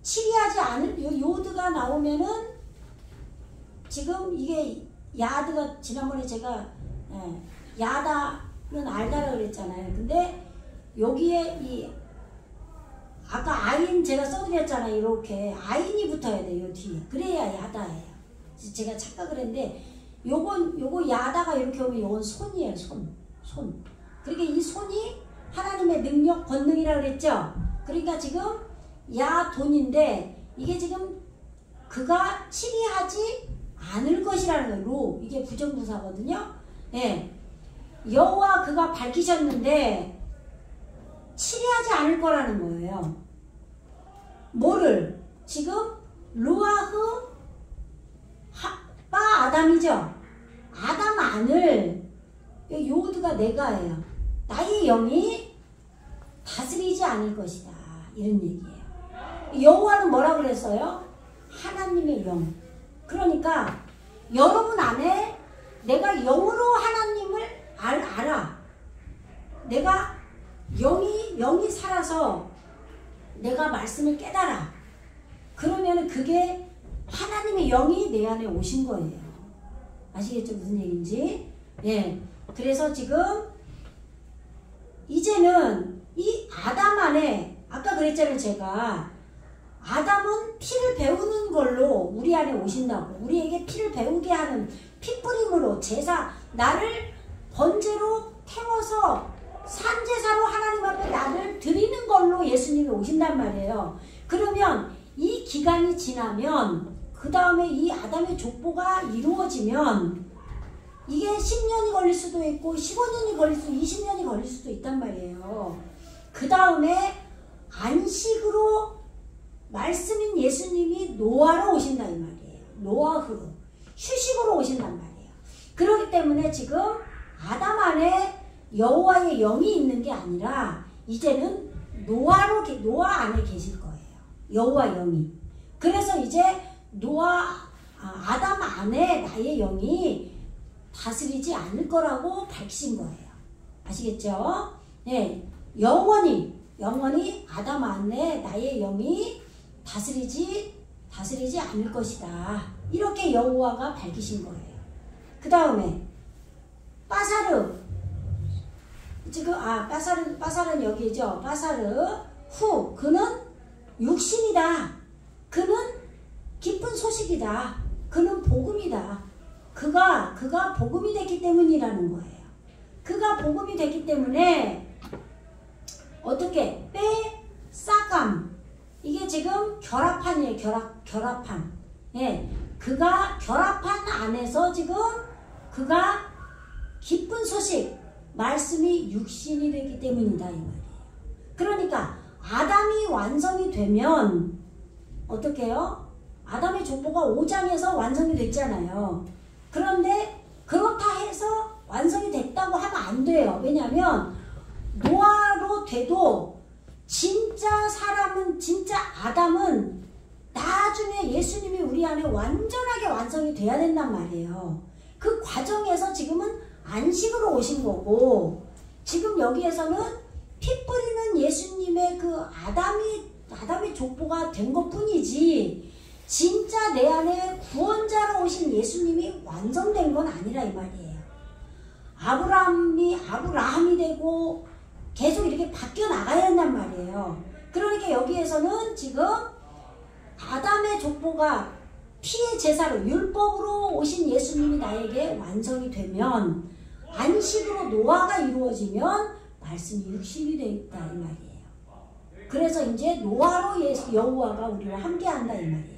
치리하지 않을 요드가 나오면은 지금 이게 야드가 지난번에 제가 야다는 알다라고 그랬잖아요. 근데 여기에 이 아까 아인 제가 써드렸잖아요. 이렇게 아인이 붙어야 돼요. 요 뒤에 그래야 야다예요. 제가 착각을 했는데 요거 야다가 이렇게 오면 요건 손이에요. 손. 그러니까 이 손이 하나님의 능력 권능이라고 그랬죠. 그러니까 지금 야돈인데 이게 지금 그가 치리하지 않을 것이라는 거예요. 로 이게 부정부사거든요. 여호와 그가 밝히셨는데 치리하지 않을 거라는 거예요. 뭐를? 지금 루아흐 바 아담이죠. 아담 안을 요드가 내가예요. 나의 영이 다스리지 않을 것이다. 이런 얘기예요. 여호와는 뭐라고 그랬어요? 하나님의 영. 그러니까 여러분 안에 내가 영으로 하나님을 알아. 내가 영이 살아서 내가 말씀을 깨달아. 그러면 그게 하나님의 영이 내 안에 오신 거예요. 아시겠죠? 무슨 얘기인지? 그래서 지금 이제는 이 아담 안에 아까 그랬잖아요. 제가 아담은 피를 배우는 걸로 우리 안에 오신다고. 우리에게 피를 배우게 하는 피뿌림으로 제사 나를 번제로 태워서 산제사로 하나님 앞에 나를 드리는 걸로 예수님이 오신단 말이에요. 그러면 이 기간이 지나면 그 다음에 이 아담의 족보가 이루어지면 이게 10년이 걸릴 수도 있고 15년이 걸릴 수도 20년이 걸릴 수도 있단 말이에요. 그 다음에 안식으로 말씀인 예수님이 노아로 오신다 이 말이에요. 노아흐로 휴식으로 오신단 말이에요. 그렇기 때문에 지금 아담 안에 여호와의 영이 있는 게 아니라 이제는 노아 안에 계실 거예요. 여호와 영이. 그래서 이제 아담 안에 나의 영이 다스리지 않을 거라고 밝히신 거예요. 아시겠죠? 영원히 아담 안에 나의 영이 다스리지 않을 것이다. 이렇게 여호와가 밝히신 거예요. 그 다음에 빠사르 지금 빠사르는 여기죠. 빠사르 후 그는 육신이다. 그는 기쁜 소식이다. 그는 복음이다. 그가 복음이 됐기 때문이라는 거예요. 그가 복음이 됐기 때문에 어떻게 싸감 이게 지금 결합판이에요. 결합판. 그가 결합판 안에서 지금 그가 기쁜 소식 말씀이 육신이 되기 때문이다 이 말이에요. 그러니까 아담이 완성이 되면 어떻게 해요? 아담의 족보가 5장에서 완성이 됐잖아요. 그런데 그렇다 해서 완성이 됐다고 하면 안 돼요. 왜냐하면 노아로 돼도 진짜 사람은 진짜 아담은 나중에 예수님이 우리 안에 완전하게 완성이 돼야 된단 말이에요. 그 과정에서 지금은 안식으로 오신 거고 지금 여기에서는 피 뿌리는 예수님의 그 아담의 족보가 된 것뿐이지 진짜 내 안에 구원자로 오신 예수님이 완성된 건 아니라 이 말이에요. 아브라함이 되고 계속 이렇게 바뀌어 나가야 한단 말이에요. 그러니까 여기에서는 지금 아담의 족보가 피의 제사로 율법으로 오신 예수님이 나에게 완성이 되면 안식으로 노아가 이루어지면 말씀이 육신이 되어 있다 이 말이에요. 그래서 이제 노아로 여호와가 우리와 함께한다 이 말이에요.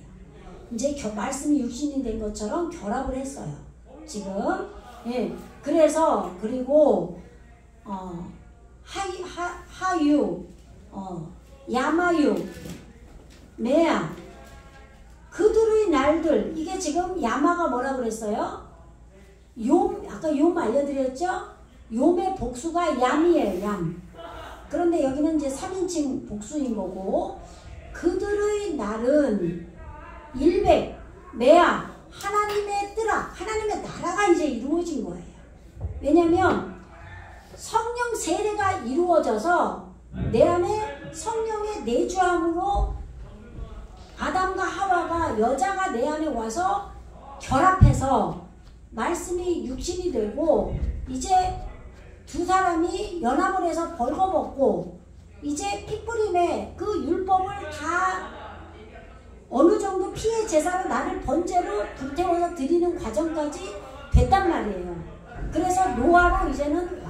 이제 말씀이 육신이 된 것처럼 결합을 했어요. 지금 예. 그래서 그리고 하유, 야마유, 메아 그들의 날들 이게 지금 야마가 뭐라 그랬어요? 아까 욤 알려드렸죠? 욤의 복수가 얌이에요. 얌. 그런데 여기는 이제 3인칭 복수인 거고 그들의 날은 일백, 메아 하나님의 뜨라 하나님의 나라가 이제 이루어진 거예요. 왜냐면 성령 세례가 이루어져서 내 안에 성령의 내주함으로 아담과 하와가 여자가 내 안에 와서 결합해서 말씀이 육신이 되고 이제 두 사람이 연합을 해서 벌거벗고 이제 핏부림에 그 율법을 다 어느 정도 피의 제사로 나를 번제로 불태워서 드리는 과정까지 됐단 말이에요. 그래서 노아로 이제는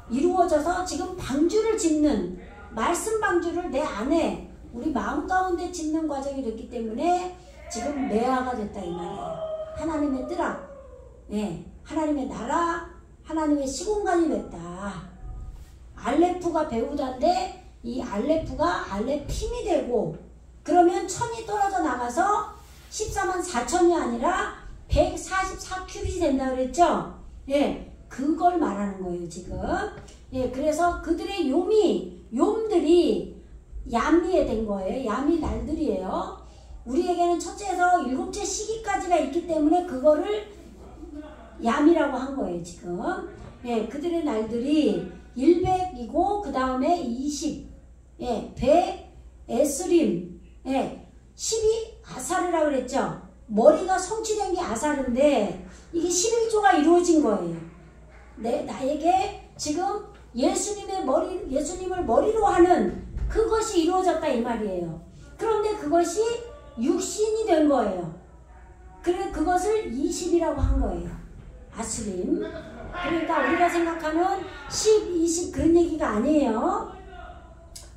이루어져서 지금 방주를 짓는 말씀 방주를 내 안에 우리 마음 가운데 짓는 과정이 됐기 때문에 지금 메아가 됐다 이 말이에요. 하나님의 뜨라, 네, 하나님의 나라, 하나님의 시공간이 됐다. 알레프가 배우다인데 이 알레프가 알레핌이 되고 그러면 천이 떨어져 나가서 14만 4천이 아니라 144큐빗이 된다 그랬죠? 예, 그걸 말하는 거예요 지금. 예, 그래서 그들의 욤들이 야미에 된 거예요. 야미 날들이에요. 우리에게는 첫째에서 일곱째 시기까지가 있기 때문에 그거를 야미라고 한 거예요 지금. 예, 그들의 날들이 100이고 그 다음에 20, 예, 100, 에스림, 예, 12 아사르라고 그랬죠. 머리가 성취된 게 아사르인데 이게 11조가 이루어진 거예요. 나에게 지금 예수님을 머리로 하는 그것이 이루어졌다 이 말이에요. 그런데 그것이 육신이 된 거예요. 그래 그것을 20이라고 한 거예요. 아수림. 그러니까 우리가 생각하는 10, 20 그런 얘기가 아니에요.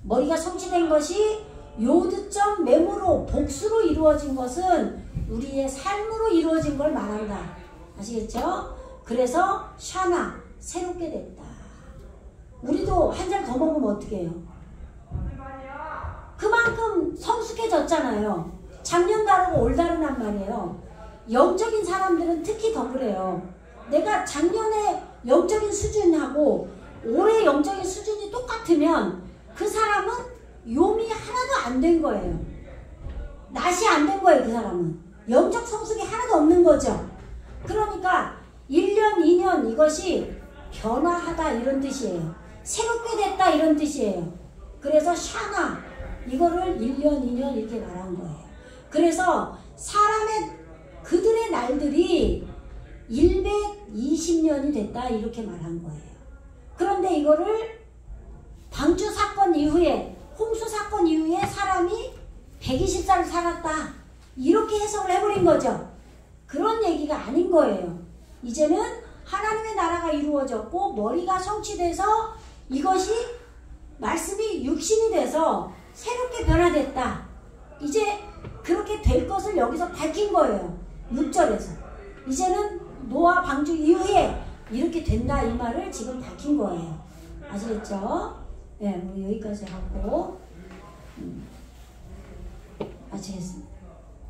머리가 성취된 것이 요드점 메모로 복수로 이루어진 것은 우리의 삶으로 이루어진 걸 말한다. 아시겠죠? 그래서 샤나 새롭게 됐다. 우리도 한 살 더 먹으면 어떻게 해요? 그만큼 성숙해졌잖아요. 작년 다르고 올 다르단 말이에요. 영적인 사람들은 특히 더 그래요. 내가 작년에 영적인 수준하고 올해 영적인 수준이 똑같으면 그 사람은 욤이 하나도 안 된 거예요. 낫이 안 된 거예요. 그 사람은 영적 성숙이 하나도 없는 거죠. 그러니까 1년 2년 이것이 변화하다 이런 뜻이에요. 새롭게 됐다 이런 뜻이에요. 그래서 샤나 이거를 1년 2년 이렇게 말한 거예요. 그래서 그들의 날들이 120년이 됐다 이렇게 말한 거예요. 그런데 이거를 방주 사건 이후에 홍수 사건 이후에 사람이 120살을 살았다 이렇게 해석을 해버린 거죠. 그런 얘기가 아닌 거예요. 이제는 하나님의 나라가 이루어졌고 머리가 성취돼서 이것이 말씀이 육신이 돼서 새롭게 변화됐다. 이제 그렇게 될 것을 여기서 밝힌 거예요. 6절에서. 이제는 노아 방주 이후에 이렇게 된다 이 말을 지금 밝힌 거예요. 아시겠죠? 네, 우리 여기까지 하고 마치겠습니다.